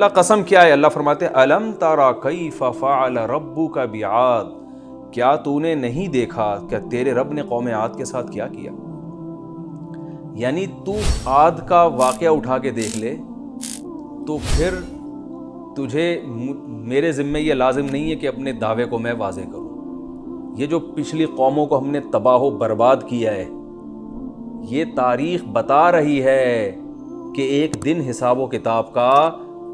اللہ قسم کیا ہے؟ اللہ فرماتے ہیں الم ترى کیف فعل ربک بعاد، کیا تو نے نہیں دیکھا کہ تیرے رب نے قوم عاد کے ساتھ کیا کیا؟ یعنی تو عاد کا واقعہ اٹھا کے دیکھ لے تو پھر تجھے میرے ذمہ یہ لازم نہیں ہے کہ اپنے دعوے کو میں واضح کروں۔ یہ جو پچھلی قوموں کو ہم نے تباہ و برباد کیا ہے، یہ تاریخ بتا رہی ہے کہ ایک دن حساب و کتاب کا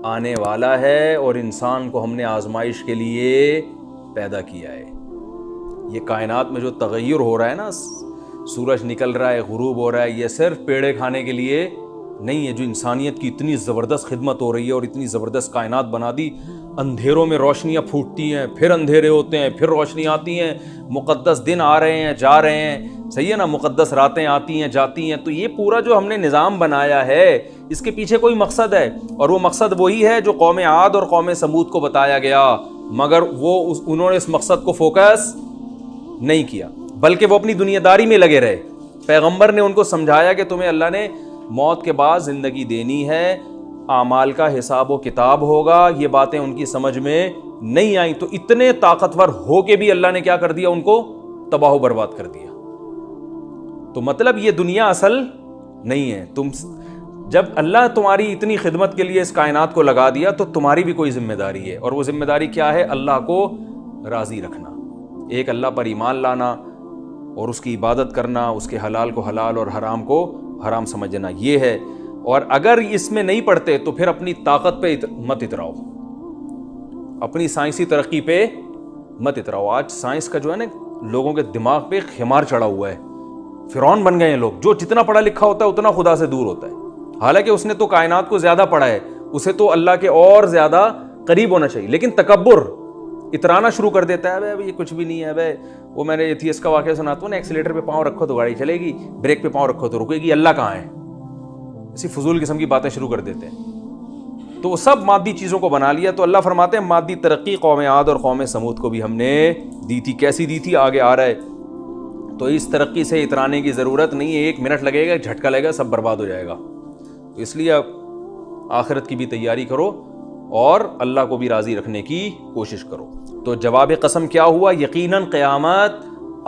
آنے والا ہے، اور انسان کو ہم نے آزمائش کے لیے پیدا کیا ہے۔ یہ کائنات میں جو تغیر ہو رہا ہے نا، سورج نکل رہا ہے، غروب ہو رہا ہے، یہ صرف پیڑے کھانے کے لیے نہیں ہے۔ جو انسانیت کی اتنی زبردست خدمت ہو رہی ہے اور اتنی زبردست کائنات بنا دی، اندھیروں میں روشنیاں پھوٹتی ہیں، پھر اندھیرے ہوتے ہیں، پھر روشنی آتی ہیں، مقدس دن آ رہے ہیں جا رہے ہیں، صحیح ہے نا، مقدس راتیں آتی ہیں جاتی ہیں۔ تو یہ پورا جو ہم نے نظام بنایا ہے، اس کے پیچھے کوئی مقصد ہے، اور وہ مقصد وہی ہے جو قوم عاد اور قوم سمود کو بتایا گیا، مگر انہوں نے اس مقصد کو فوکس نہیں کیا، بلکہ وہ اپنی دنیا داری میں لگے رہے۔ پیغمبر نے ان کو سمجھایا کہ تمہیں اللہ نے موت کے بعد زندگی دینی ہے، اعمال کا حساب و کتاب ہوگا، یہ باتیں ان کی سمجھ میں نہیں آئیں، تو اتنے طاقتور ہو کے بھی اللہ نے کیا کر دیا؟ ان کو تباہ و برباد کر دیا۔ تو مطلب یہ دنیا اصل نہیں ہے۔ تم جب اللہ تمہاری اتنی خدمت کے لیے اس کائنات کو لگا دیا تو تمہاری بھی کوئی ذمہ داری ہے، اور وہ ذمہ داری کیا ہے؟ اللہ کو راضی رکھنا، ایک اللہ پر ایمان لانا اور اس کی عبادت کرنا، اس کے حلال کو حلال اور حرام کو حرام سمجھنا، یہ ہے۔ اور اگر اس میں نہیں پڑتے تو پھر اپنی طاقت پہ مت اتراؤ، اپنی سائنسی ترقی پہ مت اتراؤ۔ آج سائنس کا جو ہے نا لوگوں کے دماغ پہ خمار چڑھا ہوا ہے، فرعون بن گئے ہیں لوگ۔ جو جتنا پڑھا لکھا ہوتا ہے اتنا خدا سے دور ہوتا ہے، حالانکہ اس نے تو کائنات کو زیادہ پڑھا ہے، اسے تو اللہ کے اور زیادہ قریب ہونا چاہیے، لیکن تکبر اترانا شروع کر دیتا ہے، ابے یہ کچھ بھی نہیں ہے، ابے وہ میں نے ایتھیسٹ کا واقعہ سناتا ہوں نا، ایکسیلیٹر پہ پاؤں رکھو تو گاڑی چلے گی، بریک پہ پاؤں رکھو تو رکے گی، اللہ کہاں ہے؟ اسی فضول قسم کی باتیں شروع کر دیتے ہیں۔ تو وہ سب مادی چیزوں کو بنا لیا۔ تو اللہ فرماتے ہیں مادی ترقی قوم عاد اور قوم سمود کو بھی ہم نے دی تھی۔ کیسی دی تھی؟ آگے آ رہا ہے۔ تو اس ترقی سے اترانے کی ضرورت نہیں ہے، 1 منٹ لگے گا، جھٹکا لگے گا، سب برباد ہو جائے گا۔ تو اس لیے اب آخرت کی بھی تیاری کرو اور اللہ کو بھی راضی رکھنے کی کوشش کرو۔ تو جواب قسم کیا ہوا؟ یقیناً قیامت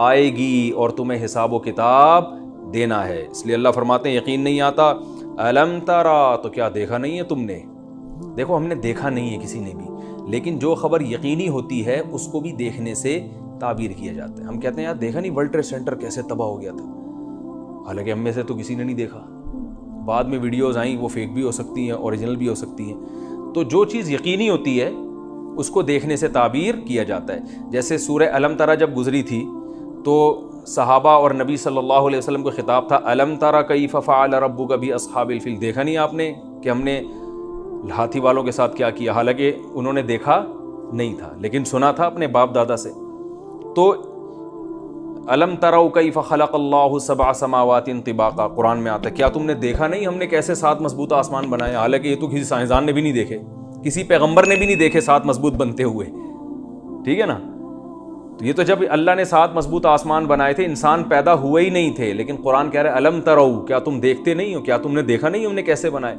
آئے گی اور تمہیں حساب و کتاب دینا ہے۔ اس لیے اللہ فرماتے ہیں یقین نہیں آتا، الم ترى، تو کیا دیکھا نہیں ہے تم نے؟ دیکھو ہم نے دیکھا نہیں ہے کسی نے بھی، لیکن جو خبر یقینی ہوتی ہے اس کو بھی دیکھنے سے تعبیر کیا جاتا ہے۔ ہم کہتے ہیں یار دیکھا نہیں ورلڈ ٹریڈ سینٹر کیسے تباہ ہو گیا تھا، حالانکہ ہم میں سے تو کسی نے نہیں دیکھا۔ بعد میں ویڈیوز آئیں، وہ فیک بھی ہو سکتی ہیں، اوریجنل بھی ہو سکتی ہیں۔ تو جو چیز یقینی ہوتی ہے اس کو دیکھنے سے تعبیر کیا جاتا ہے۔ جیسے سورہ الم ترى جب گزری تھی تو صحابہ اور نبی صلی اللہ علیہ وسلم کو خطاب تھا، الم ترى کیف فعل ربک باصحاب الفیل، دیکھا نہیں آپ نے کہ ہم نے ہاتھی والوں کے ساتھ کیا کیا؟ حالانکہ انہوں نے دیکھا نہیں تھا، لیکن سنا تھا اپنے باپ دادا سے۔ تو الم تروا کیف خلق اللہ 7 سماوات طباقا، قرآن میں آتا ہے کیا تم نے دیکھا نہیں ہم نے کیسے 7 مضبوط آسمان بنائے؟ حالانکہ یہ تو کسی سائنسدان نے بھی نہیں دیکھے، کسی پیغمبر نے بھی نہیں دیکھے 7 مضبوط بنتے ہوئے، ٹھیک ہے نا۔ تو یہ تو جب اللہ نے 7 مضبوط آسمان بنائے تھے انسان پیدا ہوئے ہی نہیں تھے، لیکن قرآن کہہ رہا ہے الم تروا، کیا تم دیکھتے نہیں ہو، کیا تم نے دیکھا نہیں ہم نے کیسے بنائے؟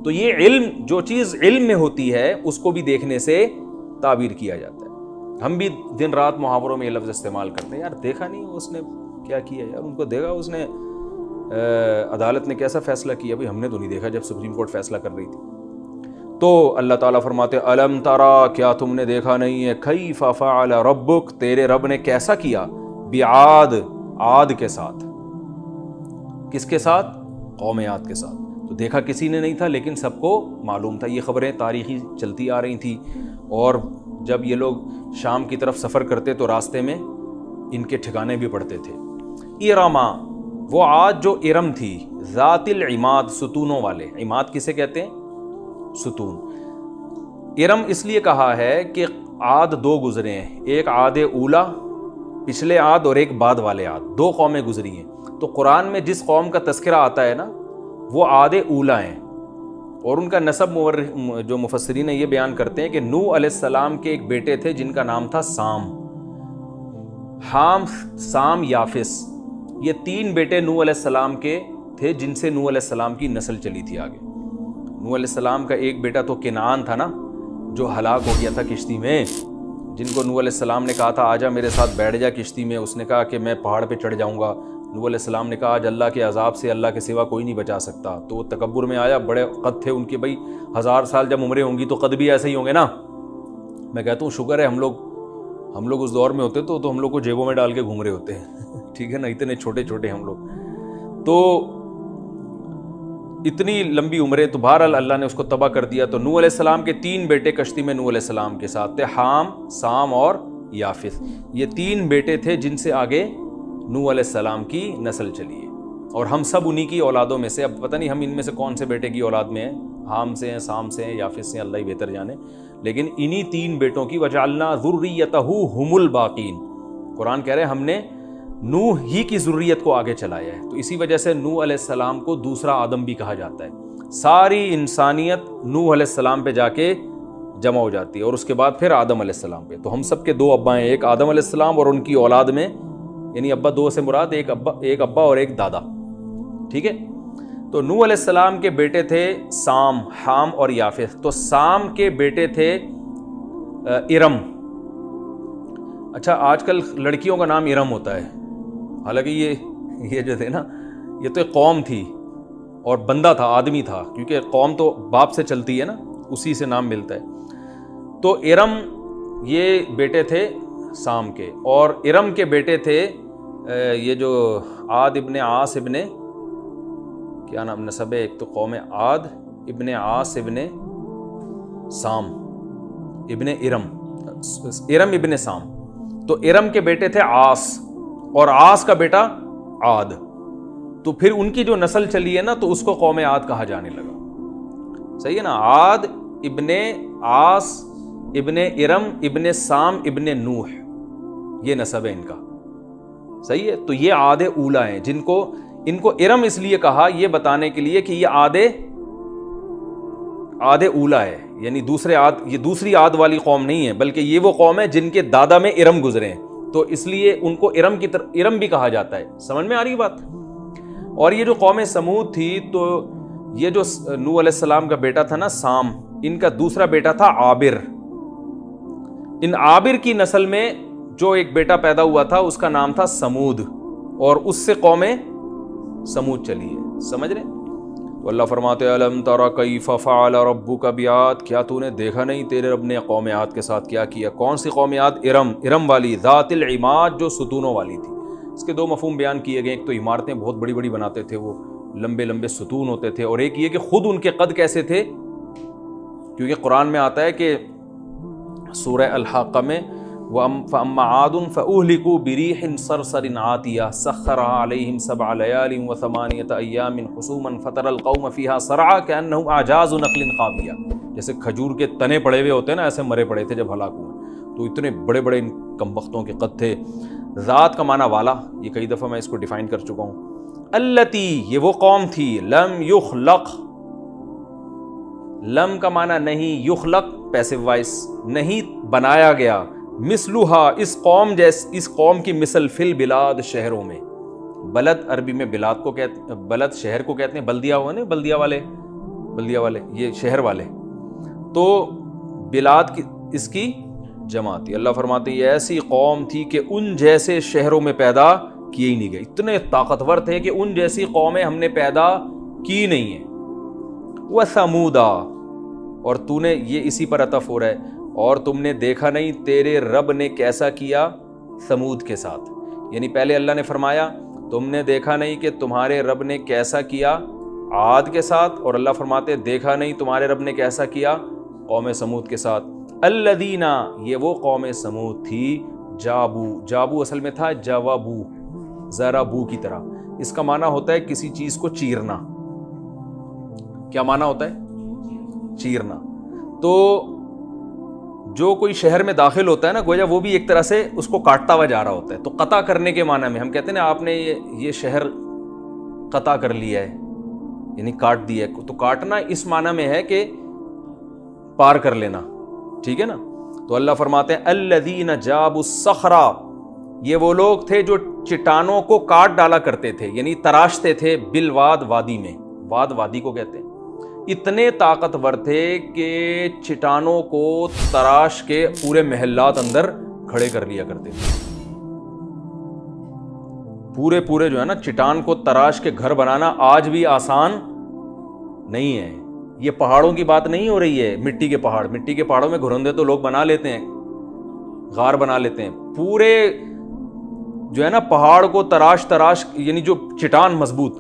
تو یہ علم، جو چیز علم میں ہوتی ہے اس کو بھی دیکھنے سے تعبیر کیا جاتا ہے۔ ہم بھی دن رات محاوروں میں یہ لفظ استعمال کرتے ہیں، یار دیکھا نہیں اس نے کیا کیا، یار ان کو دیکھا اس نے عدالت نے کیسا فیصلہ کیا؟ بھائی ہم نے تو نہیں دیکھا جب سپریم کورٹ فیصلہ کر رہی تھی۔ تو اللہ تعالیٰ فرماتے الم ترى، کیا تم نے دیکھا نہیں ہے، کیف فعل ربک، تیرے رب نے کیسا کیا، بعاد، عاد کے ساتھ۔ کس کے ساتھ؟ قوم عاد کے ساتھ۔ تو دیکھا کسی نے نہیں تھا لیکن سب کو معلوم تھا، یہ خبریں تاریخی چلتی آ رہی تھیں، اور جب یہ لوگ شام کی طرف سفر کرتے تو راستے میں ان کے ٹھکانے بھی پڑتے تھے۔ ارما، وہ عاد جو ارم تھی، ذات العماد، ستونوں والے۔ عماد کسے کہتے ہیں؟ ستون۔ ارم اس لیے کہا ہے کہ عاد 2 گزرے ہیں، ایک عاد اولا پچھلے عاد اور ایک بعد والے عاد، 2 قومیں گزری ہیں۔ تو قرآن میں جس قوم کا تذکرہ آتا ہے نا وہ عاد اولا ہیں، اور ان کا نسب جو مفسرین یہ بیان کرتے ہیں کہ نوح علیہ السلام کے ایک بیٹے تھے جن کا نام تھا سام، حام، سام، یافس، یہ 3 بیٹے نوح علیہ السلام کے تھے جن سے نوح علیہ السلام کی نسل چلی تھی آگے۔ نوح علیہ السلام کا ایک بیٹا تو کنعان تھا نا، جو ہلاک ہو گیا تھا کشتی میں، جن کو نوح علیہ السلام نے کہا تھا آجا میرے ساتھ بیٹھ جا کشتی میں، اس نے کہا کہ میں پہاڑ پہ چڑھ جاؤں گا۔ نوح علیہ السلام نے کہا آج اللہ کے عذاب سے اللہ کے سوا کوئی نہیں بچا سکتا، تو وہ تکبر میں آیا، بڑے قد تھے ان کے، بھائی 1000 سال جب عمریں ہوں گی تو قد بھی ایسے ہی ہوں گے نا۔ میں کہتا ہوں شکر ہے ہم لوگ اس دور میں ہوتے تو ہم لوگ کو جیبوں میں ڈال کے گھوم رہے ہوتے ہیں ٹھیک ہے نا، اتنے چھوٹے چھوٹے ہم لوگ، تو اتنی لمبی عمریں، تو بہرحال اللہ نے اس کو تباہ کر دیا۔ تو نوح علیہ السلام کے 3 بیٹے کشتی میں نوح علیہ السلام کے ساتھ تھے، حام، سام اور یافث۔ یہ 3 بیٹے تھے جن سے آگے نوح علیہ السلام کی نسل چلی ہے، اور ہم سب انہی کی اولادوں میں سے، اب پتہ نہیں ہم ان میں سے کون سے بیٹے کی اولاد میں ہیں، حام سے ہیں، سام سے ہیں، یافث سے ہیں، اللہ ہی بہتر جانے، لیکن انہی 3 بیٹوں کی وجعلنا ذریتہ ہم الباقین، قرآن کہہ رہے ہیں ہم نے نوح ہی کی ذریت کو آگے چلایا ہے، تو اسی وجہ سے نوح علیہ السلام کو دوسرا آدم بھی کہا جاتا ہے۔ ساری انسانیت نوح علیہ السلام پہ جا کے جمع ہو جاتی ہے، اور اس کے بعد پھر آدم علیہ السلام پہ، تو ہم سب کے 2 ابا ہیں، ایک آدم علیہ السلام اور ان کی اولاد میں، یعنی ابا 2 سے مراد ایک ابا اور ایک دادا، ٹھیک ہے۔ تو نوح علیہ السلام کے بیٹے تھے سام، حام اور یافث۔ تو سام کے بیٹے تھے ارم۔ اچھا آج کل لڑکیوں کا نام ارم ہوتا ہے، حالانکہ یہ جو تھے نا، یہ تو ایک قوم تھی اور بندہ تھا، آدمی تھا، کیونکہ قوم تو باپ سے چلتی ہے نا، اسی سے نام ملتا ہے۔ تو ارم یہ بیٹے تھے سام کے، اور ارم کے بیٹے تھے یہ جو عاد ابن عاص ابن، کیا نام نسب ہے، ایک تو قوم عاد ابن عاص ابن سام ابن ارم ابن سام۔ تو ارم کے بیٹے تھے عاص، اور عاص کا بیٹا عاد، تو پھر ان کی جو نسل چلی ہے نا تو اس کو قوم عاد کہا جانے لگا، صحیح ہے نا، عاد ابن عاص ابن ارم ابن سام ابن نوح، یہ نسب ہے ان کا، صحیح ہے۔ تو یہ عاد اولا ہیں، جن کو ان کو ارم اس لیے کہا، یہ بتانے کے لیے کہ یہ عاد اولا ہے، یعنی دوسرے عاد، یہ دوسری عاد والی قوم نہیں ہے، بلکہ یہ وہ قوم ہے جن کے دادا میں ارم گزرے ہیں، تو اس لیے ان کو ارم کی طرف ارم بھی کہا جاتا ہے۔ سمجھ میں آ رہی بات؟ اور یہ جو قوم سمود تھی، تو یہ جو نوح علیہ السلام کا بیٹا تھا نا سام، ان کا دوسرا بیٹا تھا عابر۔ ان عابر کی نسل میں جو ایک بیٹا پیدا ہوا تھا اس کا نام تھا سمود، اور اس سے قوم سمود چلی ہے، سمجھ رہے؟ تو اللہ فرماتے ہیں الم تر کیف فعل ربک بعاد، کیا تو نے دیکھا نہیں تیرے رب نے قوم عاد کے ساتھ کیا کیا؟ کون سی قوم عاد؟ ارم والی، ذات العماد، جو ستونوں والی تھی۔ اس کے 2 مفہوم بیان کیے گئے، ایک تو عمارتیں بہت بڑی بڑی بناتے تھے، وہ لمبے لمبے ستون ہوتے تھے، اور ایک یہ کہ خود ان کے قد کیسے تھے، کیونکہ قرآن میں آتا ہے کہ سورہ الحاقہ میں فَأَمَّا عَادٌ فَأُهْلِكُوا بِرِيحٍ صَرْصَرٍ عَاتِيَةٍ سَخَّرَهَا عَلَيْهِمْ 7 لَيَالٍ و8 أَيَّامٍ حُسُومًا فَتَرَى الْقَوْمَ فِيهَا صَرْعَىٰ كَأَنَّهُمْ أَعْجَازُ نَخْلٍ خَاوِيَةٍ، جیسے کھجور کے تنے پڑے ہوئے ہوتے ہیں نا، ایسے مرے پڑے تھے جب ہلاک ہوئے، تو اتنے بڑے بڑے ان کمبختوں کے قد تھے۔ ذات کا معنی والا، یہ کئی دفعہ میں اس کو ڈیفائن کر چکا ہوں۔ التی، یہ وہ قوم تھی، لم یخلق، لم کا معنی نہیں، یخلق پیسو وائس، نہیں بنایا گیا، مثلھا، اس قوم کی مثل فی البلاد، شہروں میں۔ بلد عربی میں بلاد کو کہتے، بلد شہر کو کہتے ہیں، بلدیہ ہوا نا، بلدیہ والے یہ شہر والے، تو بلاد کی اس کی جمع تھی۔ اللہ فرماتے ہیں یہ ایسی قوم تھی کہ ان جیسے شہروں میں پیدا کیے ہی نہیں گئے، اتنے طاقتور تھے کہ ان جیسی قومیں ہم نے پیدا کی نہیں ہیں۔ وَثَمُودَا، اور تو نے، یہ اسی پر عطف ہو رہا ہے، اور تم نے دیکھا نہیں تیرے رب نے کیسا کیا سمود کے ساتھ، یعنی پہلے اللہ نے فرمایا تم نے دیکھا نہیں کہ تمہارے رب نے کیسا کیا عاد کے ساتھ، اور اللہ فرماتے دیکھا نہیں تمہارے رب نے کیسا کیا قوم سمود کے ساتھ۔ الذین، یہ وہ قوم سمود تھی، جابو اصل میں تھا جوابو، ذرا بو کی طرح، اس کا معنی ہوتا ہے کسی چیز کو چیرنا۔ کیا معنی ہوتا ہے؟ چیرنا۔ تو جو کوئی شہر میں داخل ہوتا ہے نا، گویا وہ بھی ایک طرح سے اس کو کاٹتا ہوا جا رہا ہوتا ہے، تو قطع کرنے کے معنی میں ہم کہتے ہیں نا آپ نے یہ شہر قطع کر لیا ہے، یعنی کاٹ دیا ہے، تو کاٹنا اس معنی میں ہے کہ پار کر لینا، ٹھیک ہے نا۔ تو اللہ فرماتے ہیں الذین جابوا الصخر، یہ وہ لوگ تھے جو چٹانوں کو کاٹ ڈالا کرتے تھے، یعنی تراشتے تھے، بالواد، وادی میں، واد وادی کو کہتے ہیں، اتنے طاقتور تھے کہ چٹانوں کو تراش کے پورے محلات اندر کھڑے کر لیا کرتے تھے. پورے جو ہے نا چٹان کو تراش کے گھر بنانا آج بھی آسان نہیں ہے. یہ پہاڑوں کی بات نہیں ہو رہی ہے، مٹی کے پہاڑوں میں گھرندے تو لوگ بنا لیتے ہیں، غار بنا لیتے ہیں. پورے جو ہے نا پہاڑ کو تراش یعنی جو چٹان مضبوط،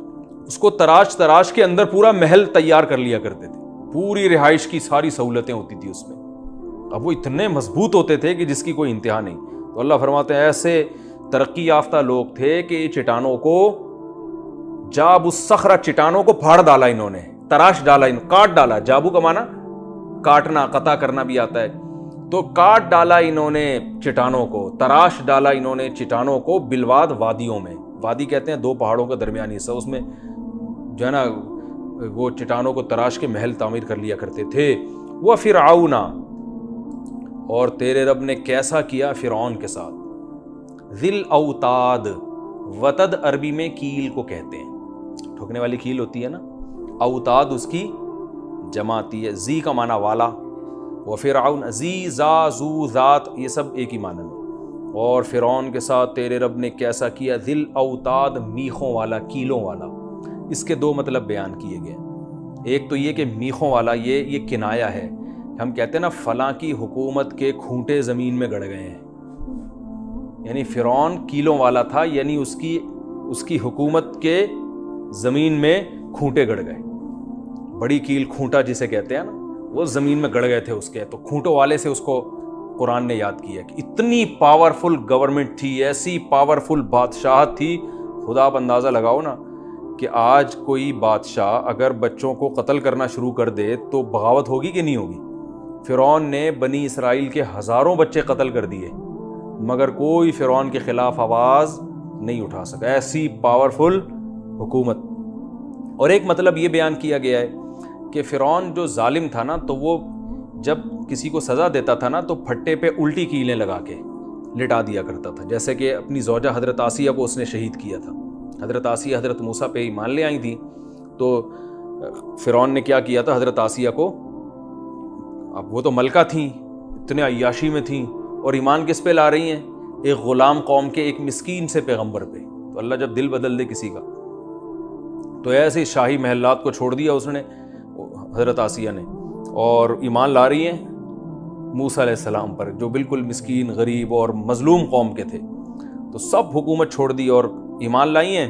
اس کو تراش کے اندر پورا محل تیار کر لیا کرتے تھے. پوری رہائش کی ساری سہولتیں ہوتی تھی اس میں. اب وہ اتنے مضبوط ہوتے تھے کہ جس کی کوئی انتہا نہیں. تو اللہ فرماتے ہیں ایسے ترقی یافتہ لوگ تھے کہ یہ چٹانوں کو جاب الصخرہ، چٹانوں کو پھاڑ ڈالا انہوں نے، تراش ڈالا، کاٹ ڈالا. جابو کا معنی کاٹنا، قطع کرنا بھی آتا ہے. تو کاٹ ڈالا انہوں نے چٹانوں کو، تراش ڈالا انہوں نے چٹانوں کو بالواد، وادیوں میں. وادی کہتے ہیں دو پہاڑوں کا درمیانی حصہ، اس میں جو ہے نا وہ چٹانوں کو تراش کے محل تعمیر کر لیا کرتے تھے. وہ فرعون، اور تیرے رب نے کیسا کیا فرعون کے ساتھ. ذل اوتاد، وتد عربی میں کیل کو کہتے ہیں، ٹھوکنے والی کیل ہوتی ہے نا، اوتاد اس کی جماتی ہے. زی کا معنی والا، وفرعون زی زا زو ذات، یہ سب ایک ہی معنی میں. اور فرعون کے ساتھ تیرے رب نے کیسا کیا، ذل اوتاد، میخوں والا، کیلوں والا. اس کے دو مطلب بیان کیے گئے. ایک تو یہ کہ میخوں والا یہ کنایا ہے. ہم کہتے ہیں نا فلاں کی حکومت کے کھونٹے زمین میں گڑ گئے ہیں، یعنی فرعون کیلوں والا تھا، یعنی اس کی حکومت کے زمین میں کھونٹے گڑ گئے. بڑی کیل کھونٹا جسے کہتے ہیں نا، وہ زمین میں گڑ گئے تھے اس کے. تو کھونٹوں والے سے اس کو قرآن نے یاد کیا کہ اتنی پاورفل گورنمنٹ تھی، ایسی پاورفل بادشاہت تھی. خدا آپ اندازہ لگاؤ نا کہ آج کوئی بادشاہ اگر بچوں کو قتل کرنا شروع کر دے تو بغاوت ہوگی کہ نہیں ہوگی. فرعون نے بنی اسرائیل کے ہزاروں بچے قتل کر دیے، مگر کوئی فرعون کے خلاف آواز نہیں اٹھا سکا. ایسی پاورفل حکومت. اور ایک مطلب یہ بیان کیا گیا ہے کہ فرعون جو ظالم تھا نا، تو وہ جب کسی کو سزا دیتا تھا نا تو پھٹے پہ الٹی کیلیں لگا کے لٹا دیا کرتا تھا. جیسے کہ اپنی زوجہ حضرت آسیہ کو اس نے شہید کیا تھا. حضرت آسیہ حضرت موسیٰ پہ ایمان لے آئی تھی، تو فرعون نے کیا کیا تھا، حضرت آسیہ کو، اب وہ تو ملکہ تھیں، اتنے عیاشی میں تھیں، اور ایمان کس پہ لا رہی ہیں، ایک غلام قوم کے ایک مسکین سے پیغمبر پہ. تو اللہ جب دل بدل دے کسی کا، تو ایسے شاہی محلات کو چھوڑ دیا اس نے، حضرت آسیہ نے، اور ایمان لا رہی ہیں موسیٰ علیہ السلام پر، جو بالکل مسکین، غریب اور مظلوم قوم کے تھے. تو سب حکومت چھوڑ دی اور ایمان لائی ہیں.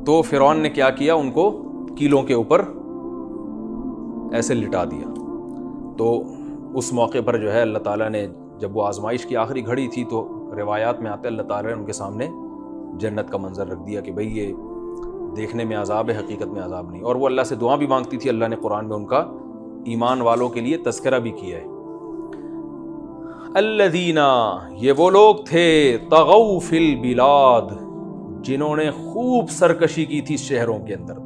تو فرعون نے کیا کیا، ان کو کیلوں کے اوپر ایسے لٹا دیا. تو اس موقع پر جو ہے اللہ تعالیٰ نے، جب وہ آزمائش کی آخری گھڑی تھی، تو روایات میں آتے اللہ تعالیٰ نے ان کے سامنے جنت کا منظر رکھ دیا کہ بھئی یہ دیکھنے میں عذاب ہے، حقیقت میں عذاب نہیں. اور وہ اللہ سے دعا بھی مانگتی تھی. اللہ نے قرآن میں ان کا ایمان والوں کے لیے تذکرہ بھی کیا ہے. الذین، یہ وہ لوگ تھے، طغوا فی البلاد، جنہوں نے خوب سرکشی کی تھی شہروں کے اندر.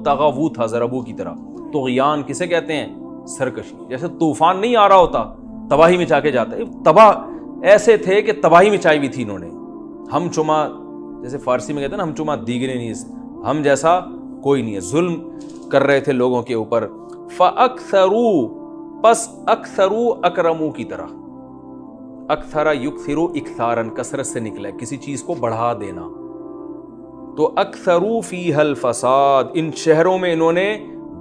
تغو تھا ضربو کی طرح. طغیان کسے کہتے ہیں، سرکشی. جیسے طوفان نہیں آ رہا ہوتا تباہی مچا کے جاتا ہے، تباہ ایسے تھے کہ تباہی مچائی بھی تھی انہوں نے. ہم چما، جیسے فارسی میں کہتے ہیں نا، ہم چما دیگرے نیز، ہم جیسا کوئی نہیں ہے. ظلم کر رہے تھے لوگوں کے اوپر. فَأَكْثَرُوا، پس اکثرو اکرمو کی طرح. اکثر یکثر اکثارن، کثرت سے نکلا ہے، کسی چیز کو بڑھا دینا. تو اکثرو فیہا الفساد، ان شہروں میں انہوں نے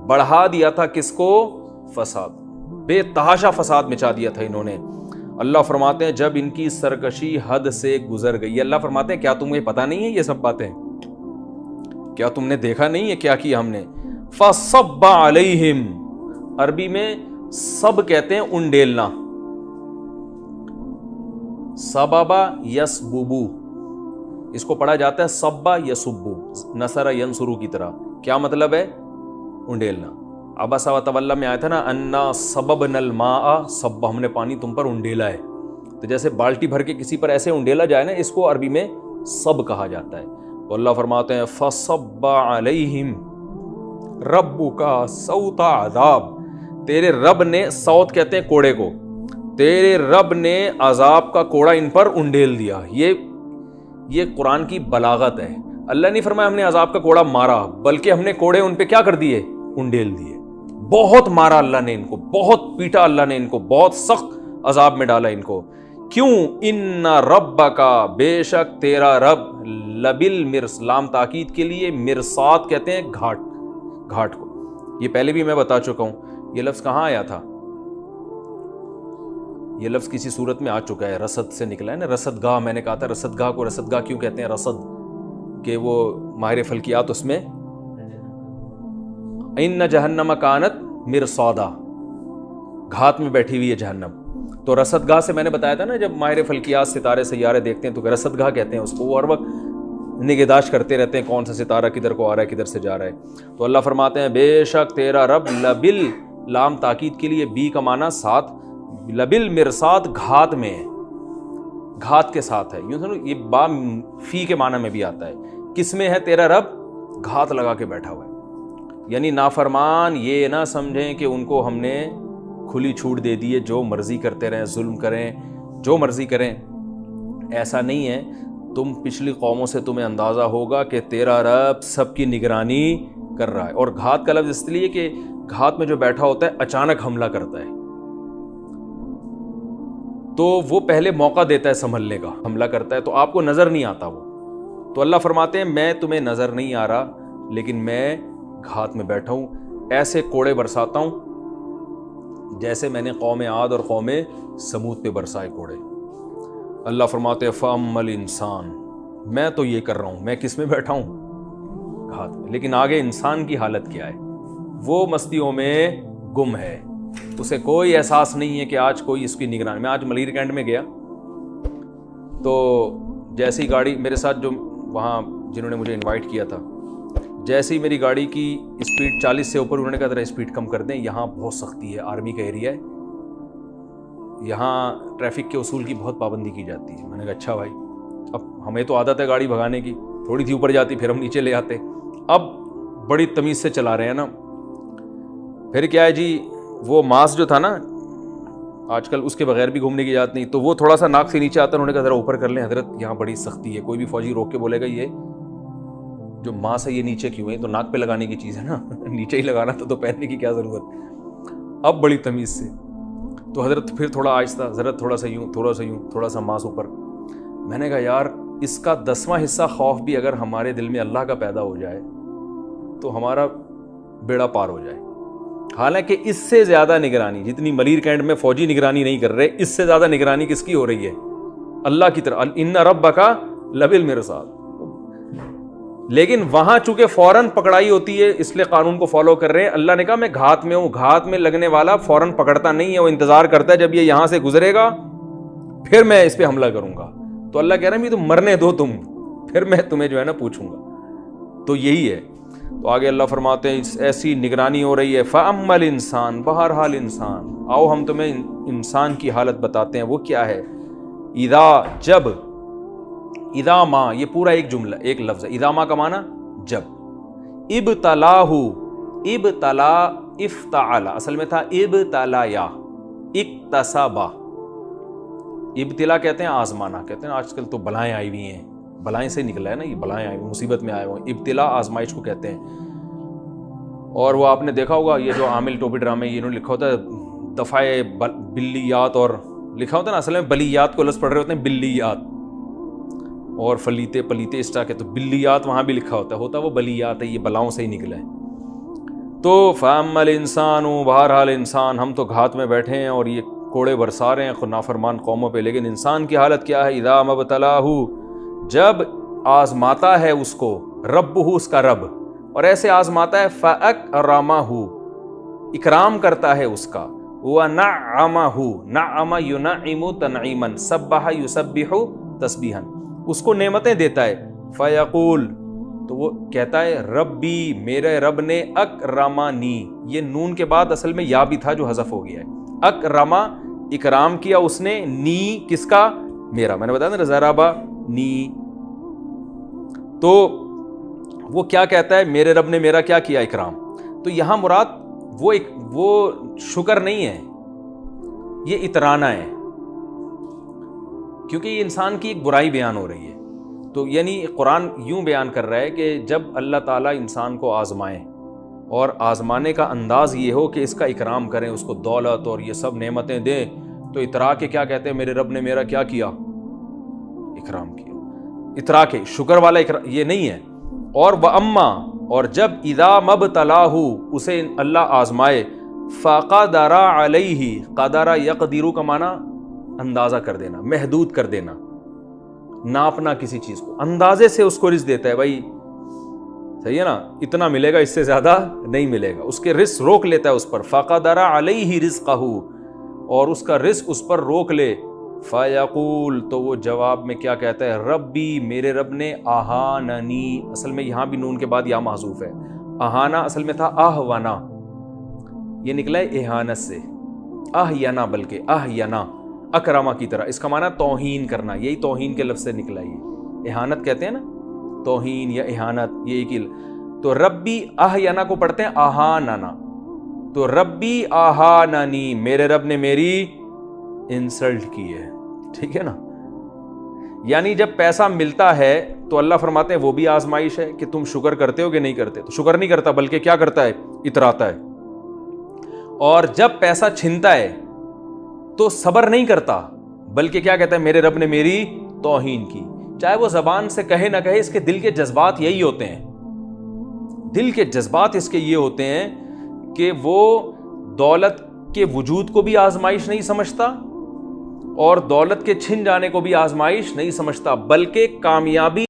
بڑھا دیا تھا کس کو، فساد، بے تحاشا فساد مچا دیا تھا انہوں نے. اللہ فرماتے ہیں جب ان کی سرکشی حد سے گزر گئی، اللہ فرماتے ہیں کیا تمہیں پتہ نہیں ہے یہ سب باتیں، کیا تم نے دیکھا نہیں ہے کیا کیا ہم نے. فَصَبَّ عَلَيْهِمْ، عربی میں سب کہتے ہیں انڈیلنا، سببا یسببو، اس کو پڑھا جاتا ہے سبا یسبو، نصر ینصرو کی طرح. کیا مطلب ہے، انڈیلنا. عبس و تولی میں آیا تھا نا، انا سببنا الماء صبا، ہم نے پانی تم پر انڈیلا ہے. تو جیسے بالٹی بھر کے کسی پر ایسے انڈیلا جائے نا، اس کو عربی میں سب کہا جاتا ہے. تو اللہ فرماتے ہیں فصب علیہم ربک صوت عذاب، تیرے رب نے، صوت کہتے ہیں کوڑے کو، تیرے رب نے عذاب کا کوڑا ان پر انڈیل دیا. یہ قرآن کی بلاغت ہے. اللہ نہیں فرمایا ہم نے عذاب کا کوڑا مارا، بلکہ ہم نے کوڑے ان پہ کیا کر دیے؟ انڈیل دیے. بہت مارا اللہ نے ان کو، بہت پیٹا اللہ نے ان کو، بہت سخت عذاب میں ڈالا ان کو. کیوں؟ ان ربک، بے شک تیرا رب، لبالمرصاد، لام تاکید کے لیے، مرصاد کہتے ہیں گھاٹ کو. یہ پہلے بھی میں بتا چکا ہوں. یہ لفظ کہاں آیا تھا؟ یہ لفظ کسی صورت میں آ چکا ہے، رصد سے نکلا ہے نا، رصد گاہ. میں نے کہا تھا رصد گاہ کو رصد گاہ کیوں کہتے ہیں؟ رصد کہ وہ ماہر فلکیات اس میں ان جہنم کانت مرصادا، گھات میں بیٹھی ہوئی ہے جہنم. تو رصد گاہ سے میں نے بتایا تھا نا، جب ماہر فلکیات ستارے سیارے دیکھتے ہیں تو رصد گاہ کہتے ہیں اس کو. وہ ہر وقت نگہداشت کرتے رہتے ہیں کون سا ستارہ کدھر کو آ رہا ہے، کدھر سے جا رہا ہے. تو اللہ فرماتے ہیں بے شک تیرا رب، لبل، لام تاکید کے لیے، بی کا معنی ساتھ، لبالمرصاد، گھات میں ہے، گھات کے ساتھ ہے. یوں سنو، یہ با فی کے معنی میں بھی آتا ہے. کس میں ہے تیرا رب؟ گھات لگا کے بیٹھا ہوا ہے. یعنی نافرمان یہ نہ سمجھیں کہ ان کو ہم نے کھلی چھوٹ دے دی ہے، جو مرضی کرتے رہیں، ظلم کریں، جو مرضی کریں. ایسا نہیں ہے. تم پچھلی قوموں سے تمہیں اندازہ ہوگا کہ تیرا رب سب کی نگرانی کر رہا ہے. اور گھات کا لفظ اس لیے کہ گھات میں جو بیٹھا ہوتا ہے اچانک حملہ کرتا ہے، تو وہ پہلے موقع دیتا ہے سنبھلنے کا. حملہ کرتا ہے تو آپ کو نظر نہیں آتا وہ. تو اللہ فرماتے ہیں میں تمہیں نظر نہیں آ رہا، لیکن میں گھات میں بیٹھا ہوں، ایسے کوڑے برساتا ہوں جیسے میں نے قوم عاد اور قوم سمود پہ برسائے کوڑے. اللہ فرماتے ہیں فَأَمَّا الْإِنسان، میں تو یہ کر رہا ہوں، میں کس میں بیٹھا ہوں؟ گھات میں. لیکن آگے انسان کی حالت کیا ہے؟ وہ مستیوں میں گم ہے، اسے کوئی احساس نہیں ہے کہ آج کوئی اس کی نگرانی. میں آج ملیر کینٹ میں گیا تو جیسی گاڑی میرے ساتھ، جو وہاں جنہوں نے مجھے انوائٹ کیا تھا، جیسی میری گاڑی کی اسپیڈ 40 سے اوپر، انہوں نے کہا ذرا اسپیڈ کم کر دیں، یہاں بہت سختی ہے، آرمی کا ایریا ہے، یہاں ٹریفک کے اصول کی بہت پابندی کی جاتی ہے. میں نے کہا اچھا بھائی، اب ہمیں تو عادت ہے گاڑی بھگانے کی، تھوڑی سی اوپر جاتی پھر ہم نیچے لے آتے، اب بڑی تمیز سے چلا رہے ہیں نا. پھر کیا ہے جی، وہ ماسک جو تھا نا، آج کل اس کے بغیر بھی گھومنے کی اجازت نہیں، تو وہ تھوڑا سا ناک سے نیچے آتا ہے. انہوں نے کہا ذرا اوپر کر لیں حضرت، یہاں بڑی سختی ہے. کوئی بھی فوجی روک کے بولے گا یہ جو ماسک ہے یہ نیچے کیوں ہے؟ تو ناک پہ لگانے کی چیز ہے نا، نیچے ہی لگانا تو پہننے کی کیا ضرورت. اب بڑی تمیز سے. تو حضرت پھر تھوڑا آہستہ، حضرت تھوڑا سا یوں، تھوڑا سا یوں، تھوڑا سا ماسک اوپر. میں نے کہا یار، اس کا 10واں حصہ خوف بھی اگر ہمارے دل میں اللہ کا پیدا ہو جائے تو ہمارا بیڑا پار ہو جائے. حالانکہ اس سے زیادہ نگرانی، جتنی ملیر کینٹ میں فوجی نگرانی نہیں کر رہے، اس سے زیادہ نگرانی کس کی ہو رہی ہے؟ اللہ کی طرف. ان ربک لبالمرصاد. لیکن وہاں چونکہ فوراً پکڑائی ہوتی ہے، اس لیے قانون کو فالو کر رہے ہیں. اللہ نے کہا میں گھات میں ہوں. گھات میں لگنے والا فوراً پکڑتا نہیں ہے، وہ انتظار کرتا ہے جب یہ یہاں سے گزرے گا پھر میں اس پہ حملہ کروں گا. تو اللہ کہہ رہا ہے تم مرنے دو، تم پھر میں تمہیں جو ہے نا پوچھوں گا. تو یہی ہے. تو آگے اللہ فرماتے ہیں ایسی نگرانی ہو رہی ہے. فَأَمَّا الْإِنسان، بہرحال انسان. آؤ ہم تمہیں انسان کی حالت بتاتے ہیں، وہ کیا ہے. اذا، جب، اذا ما، یہ پورا ایک جملہ، ایک لفظ ہے. اذا ما کا معنی جب. ابتلاہ، ابتلا، افتعل، اصل میں تھا ابتلایا، اکتسبا. ابتلا کہتے ہیں آزمانا، کہتے ہیں آج کل تو بلائیں آئی ہوئی ہیں، بلائیں سے نکلا ہے نا یہ، بلائیں آئی ہوئی، مصیبت میں آئے ہوئے ہیں. ابتلا آزمائش کو کہتے ہیں. اور وہ آپ نے دیکھا ہوگا یہ جو عامل ٹوپی ڈرامے، یہ انہوں نے لکھا ہوتا ہے دفعہ بلیات، اور لکھا ہوتا ہے نا اصل میں بلیات کو لفظ پڑھ رہے ہوتے ہیں بلیات، اور فلیتے پلیتے اس طرح کے. تو بلیات وہاں بھی لکھا ہوتا ہے وہ بلیات ہے، یہ بلاؤں سے ہی نکلا ہے. تو فَأَمَّا الْإِنسَانُ، بہرحال انسان، ہم تو گھات میں بیٹھے ہیں اور یہ کوڑے برسا رہے ہیں نافرمان قوموں پہ. لیکن انسان کی حالت کیا ہے؟ اذا ما ابتلاہ، جب آزماتا ہے اس کو، ربہ، اس کا رب، اور ایسے آزماتا ہے فَأَكْرَمَہُ، اکرام کرتا ہے اس کا. وَنَعَّمَهُ، نعم يُنَعِّمُ تَنْعِيمًا، سبح يسبح تسبیحا، اس کو نعمتیں دیتا ہے. فَيَقُول، تو وہ کہتا ہے ربی، میرے رب نے اکرمانی. یہ نون کے بعد اصل میں یا بھی تھا جو حذف ہو گیا ہے. اکرما، اکرام کیا اس نے. نی، کس کا؟ میرا. میں نے بتایا نا ضربا نی. تو وہ کیا کہتا ہے؟ میرے رب نے میرا کیا کیا؟ اکرام. تو یہاں مراد وہ شکر نہیں ہے، یہ اترانا ہے، کیونکہ یہ انسان کی ایک برائی بیان ہو رہی ہے. تو یعنی قرآن یوں بیان کر رہا ہے کہ جب اللہ تعالیٰ انسان کو آزمائے اور آزمانے کا انداز یہ ہو کہ اس کا اکرام کریں، اس کو دولت اور یہ سب نعمتیں دیں، تو اترا کے کیا کہتے ہیں؟ میرے رب نے میرا کیا کیا؟ اکرام کیا۔ اترا کے شکر والا اکرام یہ نہیں ہے۔ اور وَأَمَّا، اور جب اِذَا مَبْتَلَاهُ، اسے اللہ آزمائے، فَقَدَرَ عَلَيْهِ، قَدَرَ يَقْدِرُ کا معنی اندازہ کر دینا، محدود کر دینا، ناپنا کسی چیز کو، اندازے سے اس کو رزق دیتا ہے، بھائی صحیح ہے نا، اتنا ملے گا، اس سے زیادہ نہیں ملے گا، اس کے رزق روک لیتا ہے اس پر، فَقَدَرَ عَلَيْهِ رِزْقَهُ، اور اس کا رزق اس پر روک لے، فَيَقُول، تو وہ جواب میں کیا کہتا ہے؟ ربی، میرے رب نے اہاننی، اصل میں یہاں بھی نون کے بعد یا محذوف ہے، اہانا اصل میں تھا اہونا، یہ نکلا ہے اہانت سے، اہینا، بلکہ اہینا اکرما کی طرح، اس کا معنی توہین کرنا، یہی توہین کے لفظ سے نکلا، یہ اہانت کہتے ہیں نا، توہین یا اہانت، یہ ایک ہی۔ تو ربی اہینا کو پڑھتے ہیں اہاننا، تو ربی اہاننی، میرے رب نے میری انسلٹ کی ہے، ٹھیک ہے نا۔ یعنی جب پیسہ ملتا ہے تو اللہ فرماتے ہیں وہ بھی آزمائش ہے کہ تم شکر کرتے ہو کہ نہیں کرتے، تو شکر نہیں کرتا بلکہ کیا کرتا ہے؟ اتراتا ہے۔ اور جب پیسہ چھنتا ہے تو صبر نہیں کرتا بلکہ کیا کہتا ہے؟ میرے رب نے میری توہین کی، چاہے وہ زبان سے کہے نہ کہے، اس کے دل کے جذبات یہی ہوتے ہیں، دل کے جذبات اس کے یہ ہوتے ہیں کہ وہ دولت کے وجود کو بھی آزمائش نہیں سمجھتا اور دولت کے چھن جانے کو بھی آزمائش نہیں سمجھتا، بلکہ کامیابی